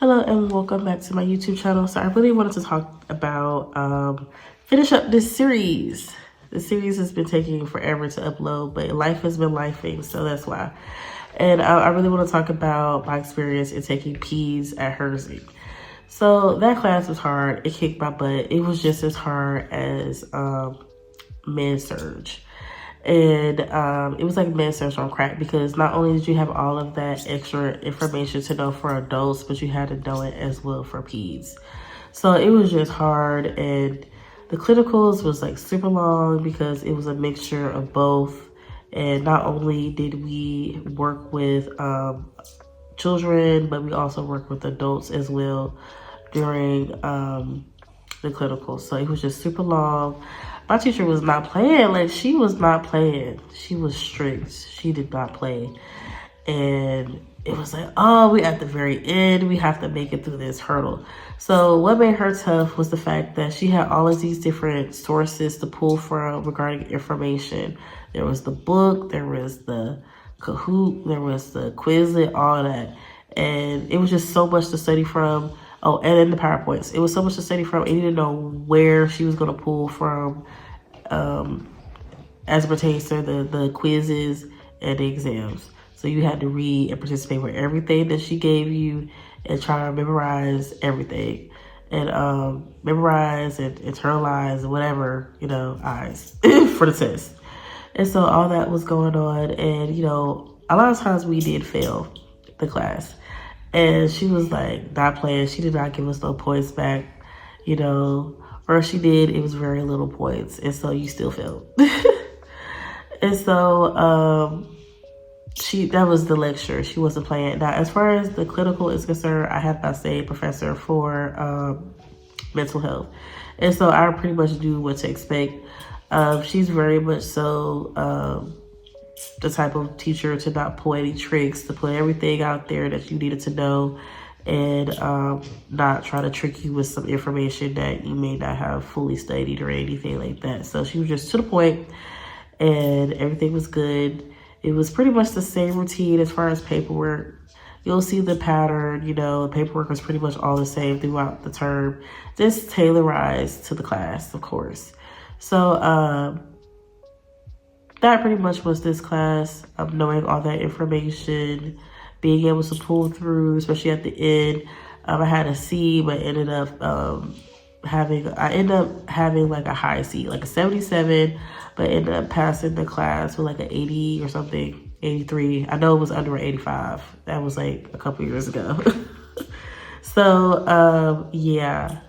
Hello and welcome back to my YouTube channel. So I really wanted to talk about finish up this series. The series has been taking forever to upload, but life has been lifing, so that's why. And I really want to talk about my experience in taking Peds at Herzing. So that class was hard. It kicked my butt. It was just as hard as med-surg. And it was like med-surg on crack, because not only did you have all of that extra information to know for adults, but you had to know it as well for peds. So it was just hard, and the clinicals was like super long because it was a mixture of both. And not only did we work with children, but we also worked with adults as well during the clinicals. So it was just super long. My teacher was not playing. Like, she was not playing. She was strict. She did not play. And it was like, oh, we at the very end. We have to make it through this hurdle. So what made her tough was the fact that she had all of these different sources to pull from regarding information. There was the book, there was the Kahoot, there was the Quizlet, all of that. And it was just so much to study from. Oh, and then the PowerPoints. It was so much to study from. I didn't know where she was going to pull from as it pertains to the quizzes and the exams. So you had to read and participate with everything that she gave you and try to memorize everything. And memorize and internalize whatever, eyes for the test. And so all that was going on. And, a lot of times we did fail the class. And she was like not playing. She did not give us no points back, or if she did, it was very little points. And so you still failed. And so that was the lecture. She wasn't playing. Now, as far as the clinical is concerned, I have my same professor for mental health. And so I pretty much knew what to expect. She's very much so the type of teacher to not pull any tricks, to put everything out there that you needed to know, and not try to trick you with some information that you may not have fully studied or anything like that. So she was just to the point, and everything was good. It was pretty much the same routine as far as paperwork. You'll see the pattern, the paperwork was pretty much all the same throughout the term, just tailorized to the class, of course. So that pretty much was this class, knowing all that information, being able to pull through, especially at the end. I had a C, but ended up having like a high C, like a 77, but ended up passing the class with like an 80 or something, 83. I know it was under an 85. That was like a couple years ago. So yeah,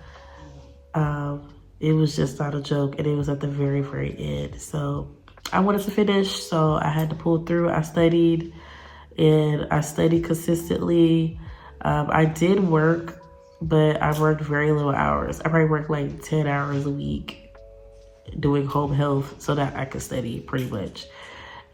it was just not a joke, and it was at the very, very end. So I wanted to finish, so I had to pull through. I studied, and I studied consistently. I did work, but I worked very little hours. I probably worked like 10 hours a week doing home health so that I could study pretty much.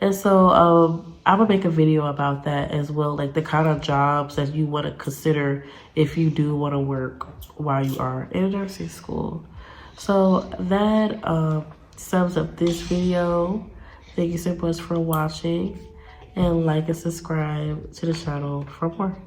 And so I'm gonna make a video about that as well, like the kind of jobs that you want to consider if you do want to work while you are in nursing school. So that sums up this video. Thank you so much for watching, and like and subscribe to the channel for more.